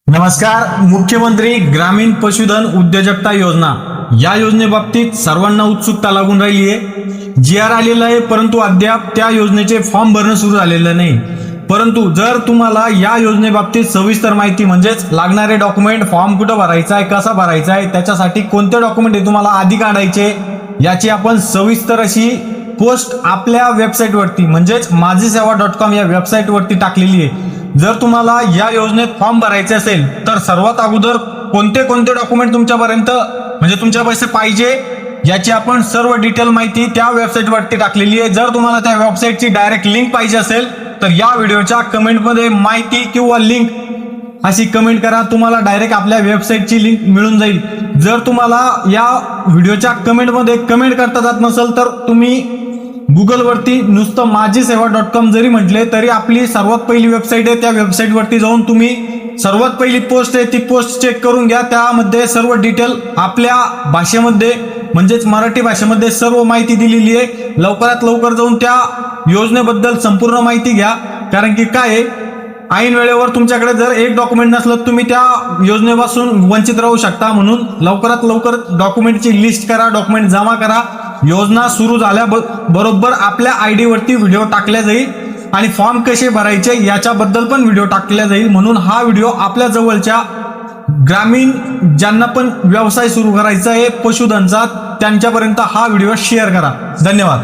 नमस्कार. मुख्यमंत्री ग्रामीण पशुधन उद्योजकता योजना या योजनेबाबतीत सर्वांना उत्सुकता लागून राहिली आहे. GR आलेला आहे, परंतु अद्याप त्या योजनेचे फॉर्म भरणं सुरू झालेलं नाही. परंतु जर तुम्हाला या योजनेबाबतीत सविस्तर माहिती म्हणजेच लागणारे डॉक्युमेंट, फॉर्म कुठं भरायचा आहे, कसा भरायचा आहे, त्याच्यासाठी कोणते डॉक्युमेंट हे तुम्हाला आधी काढायचे, याची आपण सविस्तर अशी पोस्ट आपल्या वेबसाईटवरती म्हणजेच माझीसेवा.com या वेबसाईटवरती टाकलेली आहे. जर तुम्हाला या योजनेत फॉर्म भरायचे असेल तर सर्वात अगोदर कोणते कोणते डॉक्युमेंट तुमच्यापर्यंत म्हणजे तुमच्या पैसे पाहिजे याची आपण सर्व डिटेल माहिती त्या वेबसाईटवरती टाकलेली आहे. जर तुम्हाला त्या वेबसाईटची डायरेक्ट लिंक पाहिजे असेल तर या व्हिडिओच्या कमेंटमध्ये माहिती किंवा लिंक अशी कमेंट करा, तुम्हाला डायरेक्ट आपल्या वेबसाईटची लिंक मिळून जाईल. जर तुम्हाला या व्हिडिओच्या कमेंटमध्ये कमेंट करता जात नसेल तर तुम्ही गुगलवरती नुसतं माझीसेवा.com जरी म्हटले तरी आपली सर्वात पहिली वेबसाईट आहे, त्या वेबसाईटवरती जाऊन तुम्ही सर्वात पहिली पोस्ट आहे ती पोस्ट चेक करून घ्या. त्यामध्ये सर्व डिटेल आपल्या भाषेमध्ये म्हणजेच मराठी भाषेमध्ये सर्व माहिती दिलेली आहे. लवकरात लवकर जाऊन त्या योजनेबद्दल संपूर्ण माहिती घ्या, कारण की काय आहे, ऐन वेळेवर तुमच्याकडे जर एक डॉक्युमेंट नसलं तुम्ही त्या योजनेपासून वंचित राहू शकता. म्हणून लवकरात लवकर डॉक्युमेंटची लिस्ट करा, डॉक्युमेंट जमा करा. योजना सुरू झाल्या बरोबर आपल्या ID वरती व्हिडिओ टाकल्या जाईल आणि फॉर्म कसे भरायचे याच्याबद्दल पण व्हिडिओ टाकल्या जाईल. म्हणून हा व्हिडिओ आपल्या जवळच्या ग्रामीण ज्यांना पण व्यवसाय सुरू करायचा आहे पशुधनचा त्यांच्यापर्यंत हा व्हिडिओ शेअर करा. धन्यवाद.